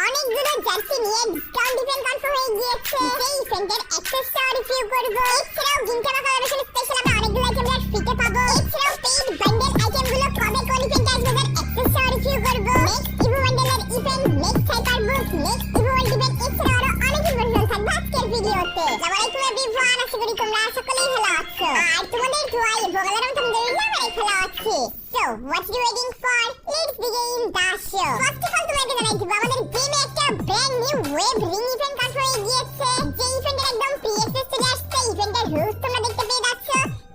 অনেকগুলো জার্সি নিয়ে discount event confirm হয়ে গিয়েছে। সেই ইভেন্টের অ্যাক্সেসটা রিভিউ করব। এছাড়াও গিনজামা কোলাবোরেশন স্পেশাল আমরা অনেকগুলো আইটেম ফ্রিতে পাবো। এছাড়াও পেইড বান্ডেল আইটেমগুলো কবে কোন ইভেন্টে আসবে তার অ্যাক্সেসটা রিভিউ করব। নেক্সট ইভো বান্ডেলের event, next hyperbook, next Evo world event, এছাড়াও আরো অনেক ইনফরমেশন থাকবে আজকের ভিডিওতে। আসসালামু আলাইকুম এভরিওয়ান, আশা করি তোমরা সকলেই ভালো আছো। আর তোমাদের দোয়ায় ভগবানের আলহামদুলিল্লাহ আমি ভালো আছি। So, what you waiting for? Let's begin the show. First of all, তোমাকে জানাই দিব আমাদের গেমে একটা brand new web ring event confirm হয়ে গিয়েছে। যে ইভেন্টের একদম পিএসএস চলে আসছে। ইভেন্টের রুলস তোমরা দেখতে পেয়ে যাচ্ছ,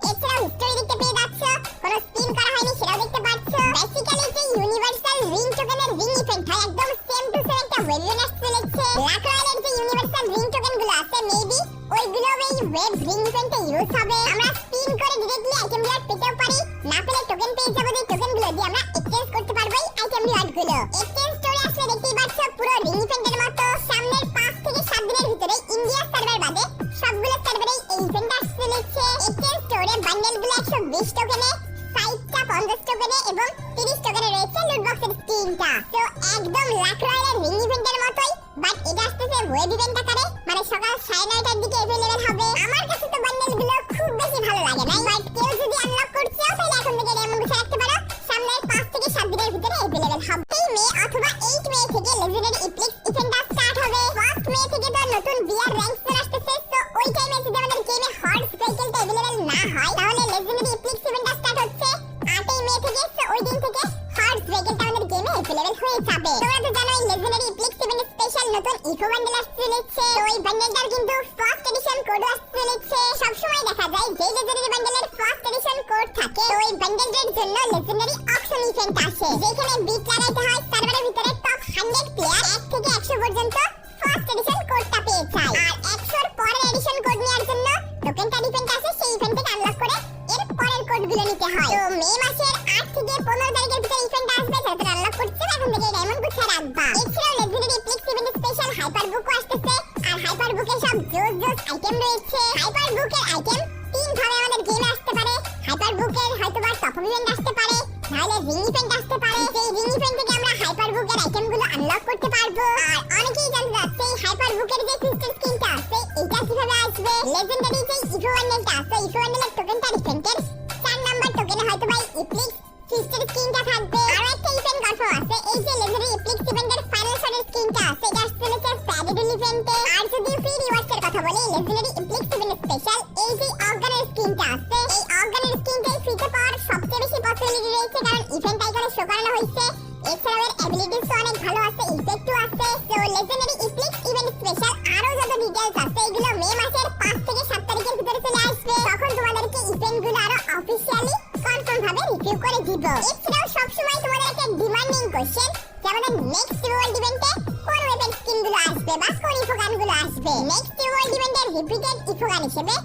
এছাড়াও হিস্টোরি দেখতে পেয়ে যাচ্ছ, কোনো স্পিন করা হয়নি সেটাও দেখতে পাচ্ছ। বেসিক্যালি যে ইউনিভার্সাল রিং টোকেনের রিং ইভেন্ট হয় একদম সেম টু সেম একটা ওয়েব ইভেন্ট আসছে চলেছে। ব্ল্যাক রয়্যালের যে ইউনিভার্সাল রিং টোকেনগুলো আছে মেবি ওইগুলো এই ওয়েব রিং ইভেন্টে ইউজ হবে। আমরা স্পিন করে ডিরেক্টলি আইটেম রিওয়ার্ড পেতেও পারি, না পেলে টোকেন পেয়ে যাবো। যে টোকেনগুলো দিয়ে আমরা এক্সচেঞ্জ করতে পারবো এই আইটেম রিওয়ার্ডগুলো। এক্সচেঞ্জ স্টোরে আসলে দেখতেই পাচ্ছ পুরো রিং ইভেন্টের মতো সামনের 5 থেকে 7 দিনের ভিতরে ইন্ডিয়া সার্ভার বাদে সবগুলো সার্ভারেই এই ইভেন্ট আসছে চলেছে। এক্সচেঞ্জ স্টোরে বান্ডেলগুলো 120 টোকেনে, 5টা 50 টোকেনে এবং 30 টোকেনে রয়েছে লুট বক্সের স্কিনটা। তো একদম লাক রয়্যালের রিং ইভেন্টের মতোই, বাট এটা আসতেছে ওয়েব ইভেন্ট আকারে, মানে সকাল 9:30টার দিকে अवेलेबल হবে। আমার কাছে তো বান্ডেলগুলো খুব বেশি ভালো লাগে না, বাট কেউ যদি আনলক করতে চাও তাহলে এখন থেকে এমন কিছু রাখতে পারো। সামনের 5 থেকে 7 দিনের ভিতরে अवेलेबल হবে। এই মে অথবা 8 মে থেকে লেজেন্ডারি ইপ্লিক্স ইভেন্টটা স্টার্ট হবে। 1 মে থেকে তো নতুন বিআর র‍্যাঙ্কস চলে আসতেছে। তো ওই টাইমে যদি আমাদের গেমে হর্স ভেহিকলটা अवेलेबल না হয় তাহলে লেজেন্ডারি ইপ্লিক্স ইভেন্টটা স্টার্ট হচ্ছে 8 মে থেকে। তো ওই দিন থেকে হর্স ভেহিকলটা আমাদের গেমে अवेलेबल হয়ে যাবে। তোমরা তো জানোই লেজেন্ডারি ইপ্লিক্স ইভেন্টের স্পেশাল নতুন ইকো বান্ডেল আসছে চলেছে। তো ওই বান্ডেলটার কিন্তু ফার্স্ট এডিশন কোড আসছে চলেছে। সব সময় দেখা যায় যে লেজেন্ডারি বান্ডেলের ফার্স্ট এডিশন কোড থাকে তো ওই বান্ডেলটার জন্য লেজেন্ডারি অকশন ইভেন্ট আসে, যেখানে বিট লাগাইতে হয় সার্ভারের ভিতরে টপ 100 প্লেয়ার 1 থেকে 100 পর্যন্ত ফার্স্ট এডিশন কোডটা পেয়ে যায়। আর 100 এর পরের এডিশন কোড নেওয়ার জন্য টোকেনটা ইভেন্ট আসে, সেই ইভেন্ট থেকে আনলক করে এর পরের কোডগুলো নিতে হয়। তো মে মাসের 8 থেকে 15 তারিখের ভিতরে ইভেন্ট আসবে, যারা আনলক করতে এখন থেকে ডায়মন্ড গুছিয়ে রাখবা। এছাড়াও লেজেন্ডারি ইপ্লিক্স ইভেন্টের স্পেশাল হাইপার বুকও আসতেছে। আর হাইপার বুকে সব জোস আইটেম রয়েছে। হাইপার বুকের আইটেম 3 ভাবে আমাদের গেমে আসতে পারে। হাইপার বুকের হয়তোবা টপ ইভেন্ট আসতে পারে, নাহলে রিং ইভেন্ট আসতে পারে। সেই রিং ইভেন্ট থেকে আমরা হাইপার বুকের আইটেমগুলো আনলক করতে পারবো। আর অনেকেই জানতে চাচ্ছে এই হাইপার বুকের যে সিস্টেম স্কিনটা আছে এটা কিভাবে আসবে। লেজেন্ডারি যে ইভো বান্ডেলটা আছে, ইভো বান্ডেলের টোকেনটা ইভেন্টের 4 নাম্বার টোকেনে হয়তোবা ইপ্লিক্স সিস্টেম স্কিনটা থাকবে। আর একটা ইভেন্ট কনফার্ম আছে, এই যে লেজেন্ডারি ইপ্লিক্স ইভেন্টের ফাইনাল শটের স্কিনটা আছে এটা আসছে চলেছে প্যারেডল ইভেন্টে। আর যদি ফ্রি রিওয়ার্ডসের কথা বলি, লেজেন্ডারি ইপ্লিক্স ইভেন্টের স্পেশাল এই যে অর্গানের স্কিনটা আছে, এই অর্গানের স্কিনটাই ফ্রিতে পাওয়ার সবচেয়ে বেশি পসিবিলিটি রয়েছে, কারণ ইভেন্ট আইকনে শো করানো হয়েছে। এছাড়াও এর অ্যাবিলিটিস অনেক ভালো আছে, ইফেক্টও আছে। তো লেজেন্ডারি ইপ্লিক্স ইভেন্ট স্পেশাল আরো যত ডিটেইলস আছে এগুলো মে মাসের 5 থেকে 7 তারিখের ভিতরে চলে আসবে। তখন তোমাদেরকে ইভেন্টগুলো আরো অফিশিয়ালি কনফার্ম ভাবে রিভিউ করে দিব। এছাড়াও সবসময় তোমাদের একটা ডিমান্ডিং কোশ্চেন যে আমাদের নেক্সট ওয়ার্ল্ড ইভেন্টে কোন ওয়েপন স্কিনগুলো আসবে বা কোন ইফোগানগুলো আসবে। নেক্সট ওয়ার্ল্ড ইভেন্টের রিপিটেড ইফোগান হিসেবে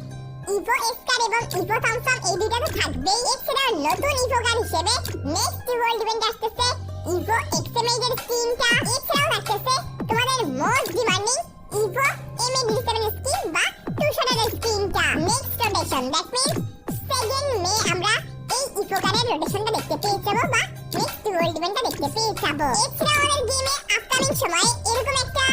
ইভো এসকার এবং ইভো থমসন এই দুইটা তো থাকবেই। এছাড়াও নতুন ইভোগান হিসেবে নেক্সট ওয়ার্ল্ড ইভেন্ট আসতেছে ইভো এক্সএমএইড এর স্কিনটা। এছাড়াও থাকতেছে তোমাদের মোস্ট ডিমান্ডিং ইভো এমএ-17 স্কিন বা 200 এর স্কিনটা। Next rotation that means 2nd মে আমরা এই ইভোগানের রোটেশনটা দেখতে পেয়ে যাবো বা নেক্সট ওয়ার্ল্ড ইভেন্টটা দেখতে পেয়ে যাবো। এছাড়াও আমাদের গেমে আপকামিং সময়ে এরকম একটা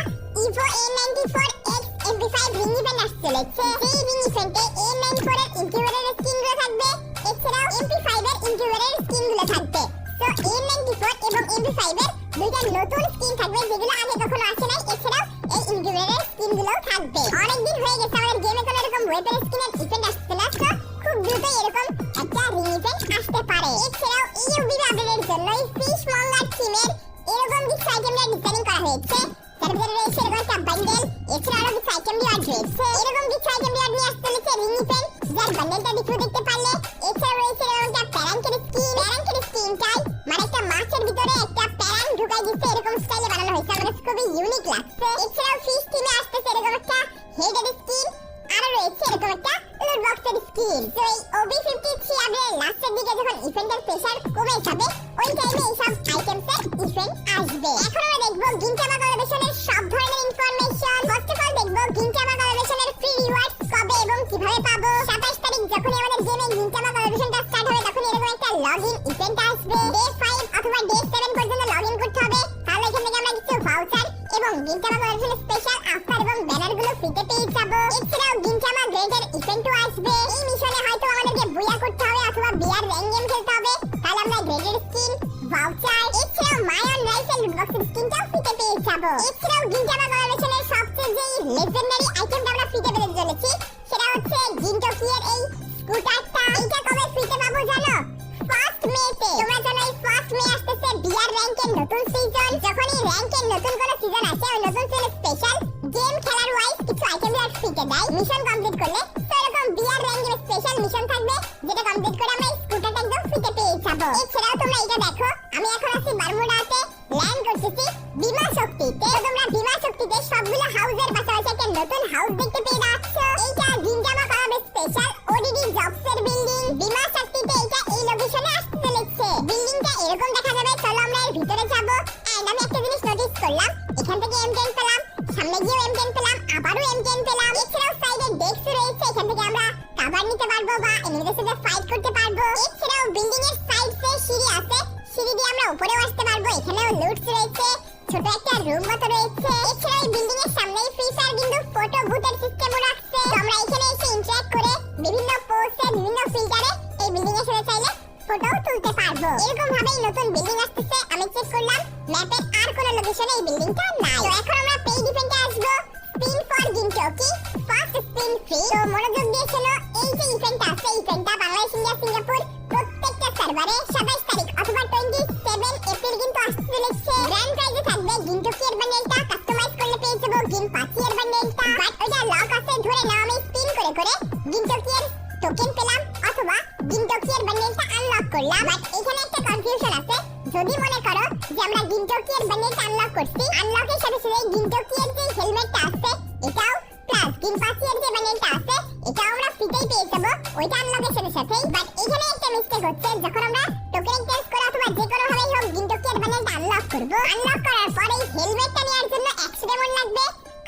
Ivo A94X MP5 ring event আসছে চলেছে। এই রিং ইভেন্টে A94 এর ইনকিউবেটরের স্কিনগুলো থাকবে, এছাড়াও MP5 এর ইনকিউবেটরের স্কিনগুলো থাকবে। তো A94 এবং MP5 এর দুইটা নতুন স্কিন থাকবে যেগুলো আগে কখনো আসে নাই। এছাড়াও এই ইনকিউবেটরের স্কিনগুলোও থাকবে। অনেকদিন হয়ে গেছে আমাদের গেমে কোনো এরকম ওয়েপন স্কিনের ইভেন্ট আসছে না, তো খুব দ্রুতই এরকম একটা রিং ইভেন্ট আসতে পারে। এছাড়াও এই ইউবি আপডেটের জন্য ফিশ মঙ্গার থিমের এরকম কিছু আইটেম ডিজাইনিং করা হয়েছে। তারপরে রয়েছে এরকম একটা বান্ডেল, এছাড়া আরো কিছু আইটেম রিওয়ার্ড রয়েছে। এরকম কিছু আইটেম রিওয়ার্ড নিয়ে আসতে চলেছে রিং ইভেন্ট, যার বান্ডেলটা রিভিউ দেখতে পারলে। এছাড়া রয়েছে এরকম একটা প্যারাঙ্কের স্কিনটাই মানে একটা মাছের ভিতরে একটা প্যারাং ঢুকাই দিচ্ছে, এরকম স্টাইলে বানানো হয়েছে, আমার কাছে খুবই ইউনিক লাগছে। এছাড়াও ফিশ টিমে আসতেছে এরকম একটা হেডের স্কিন, আরো রয়েছে এরকম একটা লুট বক্সের স্কিন। তো এই OB53 আপডেটের লাস্টের দিকে যখন ইভেন্টের প্রেসার কমে যাবে ওই টাইমে এই সব আইটেমসের ইভেন্ট আসবে। এখন আমরা দেখবো গিনজামা কোলাবোরেশনের সব ধরনের ইনফরমেশন। ফার্স্ট অফ অল দেখবো গিনজামা কোলাবোরেশনের ফ্রি রিওয়ার্ডস কবে এবং কিভাবে পাবো। 27 তারিখ যখন আমাদের গেমে গিনজামা কোলাবোরেশনটা স্টার্ট হবে তখন এরকম একটা লগইন ইভেন্ট আসবে। ডে 5 অথবা ডে 7 পর্যন্ত লগইন করতে হবে, তাহলে এখান থেকে আমরা কিছু ভাউচার এবং এবং গিনজামা কালেকশন স্পেশাল অফার এবং ব্যানার গুলো ফ্রিতে পেয়ে যাবো। এছাড়াও গিনজামা গ্রেডের ইভেন্টও আসবে। এই মিশনে হয়তো আমাদেরকে বুয়া করতে হবে অথবা বিয়ার র্যাঙ্ক গেম খেলতে হবে, তাহলে আমরা গ্রেডের স্কিন, ভাউচার, এছাড়াও মায়ন রাইফেল লুটবক্সের স্কিনটাও ফ্রিতে পেয়ে যাবো। এছাড়াও গিনজামা কালেকশনের সবচেয়ে যে লেজেন্ডারি আইটেমটা আমরা ফ্রিতে পেতে চলেছি সেটা হচ্ছে গিনটকিয়ের এই স্কুটারটা। এইটা কবে ফ্রিতে পাবো জানো? ফার্স্ট মেতে। তোমরা জানো এই ফার্স্ট মে আসতেছে বিয়ার র্যাঙ্কের নতুন সিজন। যখনই র্যাঙ্কের নতুন কোনো সিজন আসে ওই নতুন সিজনের স্পেশাল গেম খেলার ওয়াইজ কিছু আইটেম ফ্রিতে দেয় মিশন কমপ্লিট করলে। তো এরকম বিয়ার র্যাঙ্কের স্পেশাল মিশন থাকবে যেটা কমপ্লিট করে আমরা স্কুটারটা একদম ফ্রিতে পেয়ে যাবো। এছাড়াও তোমরা এটা দেখো, আমি এখন আছি বারমুডাতে, ল্যান্ড করতেছি বিমা শক্তিতে। তো তোমরা বিমা শক্তিতে সবগুলো হাউসের পাশাপাশি একটা নতুন হাউস দেখতে পেয়ে যাচ্ছ। এইটা গিনজামা ক্লাবের স্পেশাল ওডিডি জবসের বিল্ডিং। বিমা শক্তিতে এটা এই লোকেশনে আসতে চলেছে। বিল্ডিংটা এরকম দেখা যাবে। চলো আমরা এর ভিতরে যাবো। এন্ড আমি একটা জিনিস নোটিস করলাম, এখান থেকে M10 পেলাম, সামনে গিয়েও M10 পেলাম, আবারও M10 পেলাম। এছাড়াও সাইডে ডেস্ক রয়েছে, এখান থেকে আমরা কভার নিতে পারবো বা এনিমিদের সাথে ফাইট করতে পারবো। এছাড়াও বিল্ডিং এর সাইডে সিঁড়ি আছে, সিঁড়ি দিয়ে আমরা উপরেও আসতে পারবো। এখানেও লুটস রয়েছে, ছোট একটা রুম মতো রয়েছে। এছাড়াও এই বিল্ডিং এর সামনেই ফ্রি ফায়ার কিন্তু ফটো বুথের সিস্টেমও রাখছে। তো আমরা এখানে এসে ইন্টারঅ্যাক্ট করে বিভিন্ন পোস্টে বিভিন্ন ফিল্টারে এই বিল্ডিং এর সাথে চাইলে ফটো তুলতে পারবো। এরকম ভাবেই নতুন বিল্ডিং আসতেছে। আমি চেক করলাম ম্যাপের আর কোন লোকেশনে এই বিল্ডিংটা নাই। তো এখন আমরা পেইড ইভেন্টে আসবো, স্পিন ফর গিনটকি, ফার্স্ট স্পিন ফ্রি। তো মনোযোগ দিয়ে শোনো, এই যে ইভেন্টটা আছে, ইভেন্টটা বাংলাদেশ, ইন্ডিয়া, সিঙ্গাপুর প্রত্যেকটা সার্ভারে 27 তারিখ অথবা 27 এপ্রিল কিন্তু আসতে চলেছে। গ্র্যান্ড প্রাইজে থাকবে গিনটকি এর বান্ডেলটা, কাস্টমাইজ করলে পেয়ে যাবো গিন পাচি এর বান্ডেলটা। বাট ওটা লক আছে, ধরে নাও আমি স্পিন করে করে গিনটকি এর টোকেন পেলাম অথবা গিনটকি এর বান্ডেলটা আনলক করলাম। বাট এখানে একটা কনফিউশন আছে। যদি মনে করো যে আমরা গিনটকি এর বান্ডেলটা আনলক করছি, আনলকের সাথে সাথে গিনটকি এর যে হেলমেটটা আছে এটাও প্লাস গিন পাচি এর যে বান্ডেলটা আছে এটাও আমরা ফ্রিতেই পেয়ে যাবো ওইটা আনলকের সাথে সাথেই। বাট এখানে একটা মিস্টেক হচ্ছে, যখন আমরা টোকেন এক্সচেঞ্জ করে অথবা যে কোনো ভাবেই হোক গিনটকি এর বান্ডেলটা আনলক করব, আনলক করার পর এই হেলমেটটা নেওয়ার জন্য 100 ডায়মন্ড লাগবে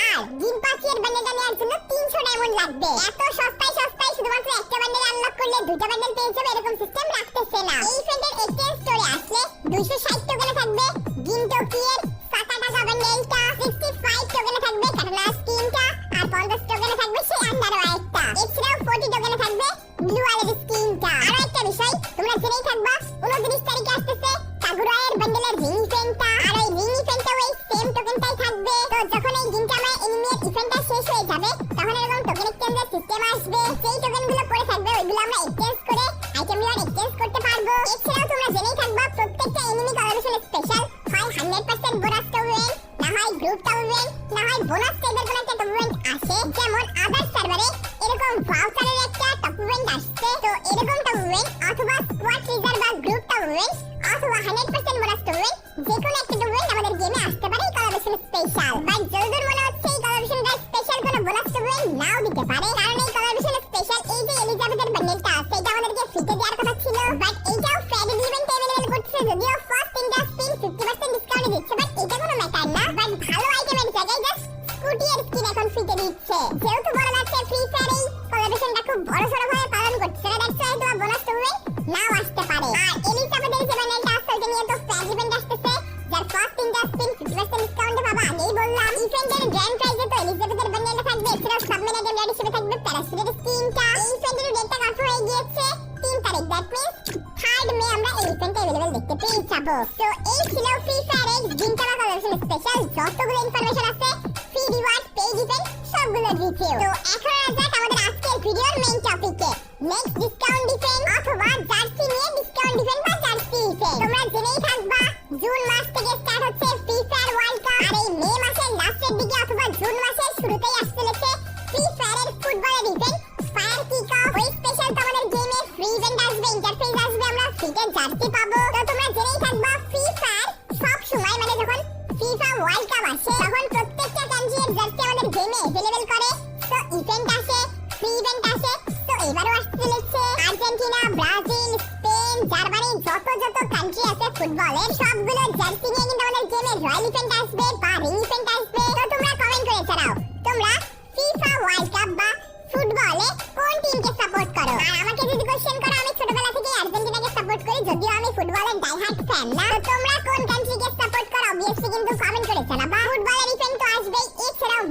আর গিন পাচি এর বান্ডেলটা নেওয়ার জন্য 300 ডায়মন্ড লাগবে। এত সস্তায় শুধুমাত্র একটা বান্ডেল আনলক করলে দুটো বান্ডেল পেয়ে যাবে এরকম সিস্টেম রাখতেছে না। এই ইভেন্টের এক্সচেঞ্জ স্টোরে আসলে 260 টোকেনে থাকবে গিনটকি এর 7 টাকা বান্ডেলটা, 65 টোকেনে থাকবে কাটানা স্কিনটা আর 50 টোকেনে থাকবে সেই আন্ডারওয়্যারটা। এছাড়াও 40 টোকেনে থাকবে ব্লু আইলের স্কিনটা। আর একটা বিষয় তোমরা জেনেই থাকবা, 29 তারিখে আসতেছে কাগুরায়ের বান্ডেলের রিং ইভেন্টটা। আর এই রিং ইভেন্টেও এই সেম টোকেনটাই থাকবে। তো যখন এই গিনজামা এনিমির ইভেন্টটা শেষ হয়ে যাবে তখন এরকম টোকেন এক্সচেঞ্জের সিস্টেম আসবে। সেই টোকেনগুলো পড়ে থাকবে, ওইগুলো আমরা এক্সচেঞ্জ করে আইটেমগুলো এক্সচেঞ্জ করতে পারবো। এছাড়াও তোমরা জেনেই থাকবা প্রত্যেকটা এনিমি কালেকশন স্পেশাল হয় 100% বোনাস টুর্নামেন্ট, না হয় গ্রুপ টুর্নামেন্ট, না হয় বোনাস টাইপের কোনো একটা টুর্নামেন্ট আসে। যেমন আদার সার্ভারে এরকম ভাউচারের একটা টুর্নামেন্ট আসছে। তো এরকম টুর্নামেন্ট অথবা স্কোয়াড টিজার বা গ্রুপ টুর্নামেন্ট অথবা 100% বোনাস টুর্নামেন্ট যে কোনো একটা টুর্নামেন্ট আমাদের গেমে আসতে পারে এই কালেকশন স্পেশাল। বাট যতদূর মনে হচ্ছে এই কালেকশনটা স্পেশাল কোনো বোনাস টুর্নামেন্ট নাও দিতে পারে, কারণ এই কালেকশন স্পেশাল এই যে এলিজাবেথের বান্ডেলটা আছে এটা আমাদেরকে ফ্রিতে দেওয়ার কথা ছিল। বাট এইটাও ফ্রেড ইভেন্টে अवेलेबल করছে, যদিও ফার্স্ট তিনটা স্পিন 50% ডিসকাউন্টে দিচ্ছে। বাট এটা কোনো ম্যাটার না। বাট ভালো আইটেমের জায়গায় জাস্ট স্কুটি এর স্কিন এখন ফ্রিতে দিচ্ছে। যেহেতু বলা যাচ্ছে ফ্রি ফায়ার এই কোলাবোরেশনটা খুব বড়সড় ভাবে পালন করছে, দ্যাটস ওয়াই তোমার বোনাস টুর্নামেন্ট নাও আসতে পারে। আর এলিজাবেথের যে বান্ডেলটা আছে ওটা নিয়ে তো ফ্রেড ইভেন্ট আসতেছে, যার ফার্স্ট তিনটা স্পিন 50% ডিসকাউন্টে পাবা। আগেই বললাম ইভেন্টের গ্র্যান্ড প্রাইজে তো এলিজাবেথের বান্ডেলটা থাকবে। এছাড়াও সাবমেন আইটেম রেড হিসেবে থাকবে প্যারাশুটের স্কিনটা। এই ইভেন্টের ডেটটা কনফার্ম হয়ে গিয়েছে 3 তারিখ, দ্যাট মিন্স 3rd মে আমরা এই ইভেন্টে अवेलेबल দেখতে পেয়ে যাবো। তো এই ছিল ফ্রি ফায়ার এর গিনজামা কালেকশন স্পেশাল যতগুলো ইনফরমেশন আছে, ফ্রি রিওয়ার্ড, পেইড ইভেন্ট সবগুলো রিভিউ। তো এখন আসা আমাদের আজকের ভিডিওর মেইন টপিকে, নেক্সট ডিসকাউন্ট ডিফেন্স অথবা জার্সি নিয়ে ডিসকাউন্ট ডিফেন্স বা জার্সি ইভেন্ট। তোমরা জেনেই থাকবা জুন মাস থেকে স্টার্ট হচ্ছে ফ্রি ফায়ার ওয়ার্ল্ড কাপ। আর এই মে মাসের লাস্টের দিকে অথবা জুন মাসের শুরুতেই আসতে চলেছে ফ্রি ফায়ারের ফুটবলের ইভেন্ট ফায়ার কিক অফ। ওই স্পেশাল তো আমাদের গেমে ফ্রি ইভেন্ট আসবে, ইন্টারফেস আসবে, আমরা ফ্রিতে জার্সি পাবো। তো তোমরা জেনেই থাকবা ফ্রি ফায়ার সব সময় মানে যখন ফিফা ওয়ার্ল্ড কাপ আসে তখন প্রত্যেকটা কান্ট্রির জার্সি আমাদের গেমে अवेलेबल করে। তো ইভেন্ট আসে, ফ্রি ইভেন্ট আসে। তো এবারও আসতে চলেছে আর্জেন্টিনা, ব্রাজিল, স্পেন, জার্মানি, যত কান্ট্রি আছে ফুটবলের সবগুলো জার্সি নিয়ে কিন্তু আমাদের গেমে রয়্যাল ইভেন্ট আসবে বা রিং ইভেন্ট আসবে। তো তোমরা কমেন্ট করে জানাও তোমরা ফিফা ওয়ার্ল্ড কাপ বা ফুটবলে কোন টিমকে সাপোর্ট করো। আর আমাকে যদি কোশ্চেন করো, আমি ছোটবেলা থেকে আর্জেন্টিনাকে সাপোর্ট করি, যদিও আমি ফুটবলের ডাই হার্ড ফ্যান না। তো তোমরা কোন কান্ট্রিকে সাপোর্ট করো অবভিয়াসলি কিন্তু কমেন্ট করে জানাবা। ফুটবলের ইভেন্ট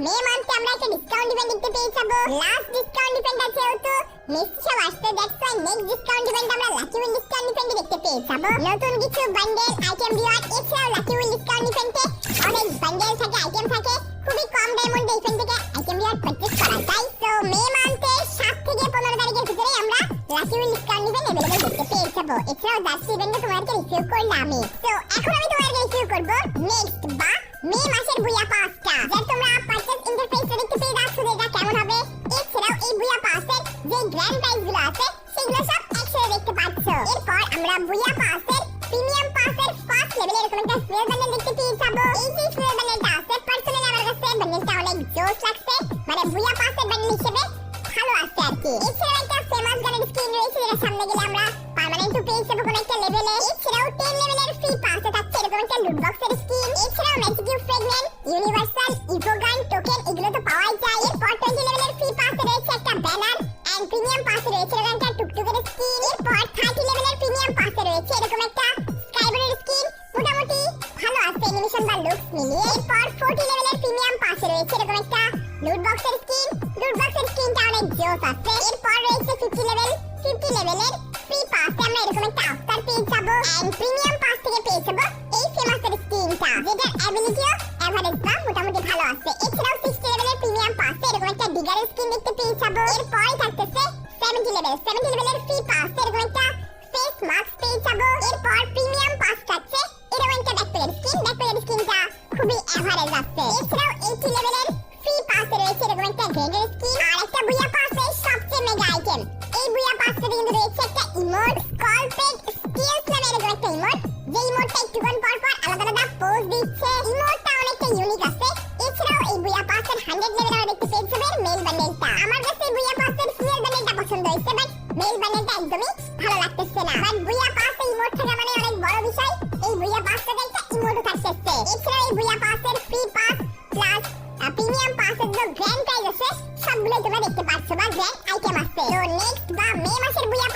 মে মান্থে আমরা একটা ডিসকাউন্ট ইভেন্ট দেখতে পেয়ে যাবো। লাস্ট ডিসকাউন্ট ইভেন্ট আছে তো নেক্সট সব আসছে, that's why next discount event আমরা লাকি উইন ডিসকাউন্ট ইভেন্টে দেখতে পেয়ে যাবো। নতুন কিছু বান্ডেল আইটেম রিওয়ার্ড, এছাড়াও লাকি উইন ডিসকাউন্ট ইভেন্টে অনেক বান্ডেল থাকে, আইটেম থাকে, খুবই কম দামের মধ্যে ইভেন্ট থেকে আইটেম রিওয়ার্ড পারচেজ করা যায়। তো মে মান্থে 7 থেকে 15 তারিখের ভিতরে আমরা lucky win discount event available দেখতে পেয়ে যাবো। এছাড়াও জাস্ট ইভেন্টে তোমাদেরকে রিসিভ করলাম আমি। তো এখন আমি তোমাদেরকে রিসিভ করব নেক্সট বা মে মাসের বুয়া পাসটা, যার তোমরা পারচেজ ইন্টারফেসটা দেখতে পেয়ে যাচ্ছ এটা কেমন হবে। এছাড়াও এই বুয়া পাসের যে গ্র্যান্ড প্রাইজগুলো আছে সেগুলো সব একসাথে দেখতে পাচ্ছ। এরপর আমরা বুয়া পাসের প্রিমিয়াম পাসের ফার্স্ট লেভেলের এরকম একটা ফ্লেয়ার বান্ডেল দেখতে পেয়ে যাবো। এই যে ফ্লেয়ার বান্ডেলটা আছে পার্সোনালি আমার কাছে বান্ডেলটা অনেক জোস লাগছে, মানে বুয়া পাসের বান্ডেল হিসেবে ভালো আছে আর কি। এছাড়াও একটা ফেমাস গানের স্কিন রয়েছে যেটা সামনে গেলে আমরা পার্মানেন্ট টু পেয়ে যাবো কোনো একটা লেভেলে। এছাড়াও 10 লেভেলের ফ্রি পাসে থাকছে এরকম একটা লুট বক্সের স্কিন। এছাড়াও ম্যাজিক ফ্রেগমেন্ট, ইউনিভার্সাল ইভোগান টোকেন এগুলো তো পাওয়াই যায়। এরপর 20 লেভেলের ফ্রি পাসে রয়েছে একটা ব্যানার এন্ড প্রিমিয়াম পাসে রয়েছে এরকম একটা টুকটুকের স্কিন। এরপর 30 লেভেলের প্রিমিয়াম পাসে রয়েছে এরকম একটা স্কাইবারের স্কিন, মোটামুটি ভালো আছে অ্যানিমেশন বা লুকস মিলিয়ে। এরপর 40 লেভেলের প্রিমিয়াম পাসে রয়েছে এরকম একটা লুট বক্সের স্কিন, লুট বক্সের স্কিনটা অনেক জোস আছে। এরপর রয়েছে 50 লেভেলের ফ্রি পাসে আমরা এরকম একটা আফতার পেয়ে যাবো এন্ড প্রিমিয়াম পাস থেকে পেয়ে যাবো এই ফেমাসের স্কিনটা, যেটার অ্যাবিলিটিও এভারেজ বা মোটামুটি ভালো আছে। এছাড়াও 60 লেভেলের প্রিমিয়াম পাসে এরকম একটা ডিগারের স্কিন দেখতে পেয়ে যাবো। এরপরই থাকতেছে 70 লেভেলের ফ্রি পাসে এরকম একটা ফেস মাস্ক পেয়ে যাবো। এরপর প্রিমিয়াম পাস থাকছে এরকম একটা ব্যাকপ্যাকের স্কিনটা খুবই এভারেজ আছে। এছাড়াও 80 লেভেলের ফ্রি পাসে রয়েছে এরকম একটা গ্রেডের স্কিন আর একটা বুয়া পাসে সবচেয়ে মেগা আইটেম। এই বুয়া পাসে কিন্তু রয়েছে একটা ইমোট স্কলপেড স্কিলস নামে এরকম একটা ইমোট, যে ইমোটটা একটুক্ষণ পর পর আলাদা আলাদা পোজ দিচ্ছে। ইমোটটা অনেকটা ইউনিক আছে। এছাড়াও এই বুয়া পাসের 100 লেভেলে দেখতে পেয়ে যাবেন মেল বান্ডেলটা। আমার কাছে এই বুয়া পাসের ফিমেল বান্ডেলটা পছন্দ হয়েছে, বাট মেল বান্ডেলটা একদমই ভালো লাগতেছে না। বাট বুয়া পাসে ইমোট থাকা মানে অনেক বড় বিষয়, এই বুয়া পাসটা একটা ইমোটও থাকতেছে। এছাড়াও এই বুয়া পাসের ফ্রি পাস প্লাস প্রিমিয়াম পাসের যে গ্র্যান্ড প্রাইজ আছে সবগুলো তোমরা দেখতে পাচ্ছ বা গ্র্যান্ড আইটেম আছে। তো নেক্সট বা মে মাসের বুয়া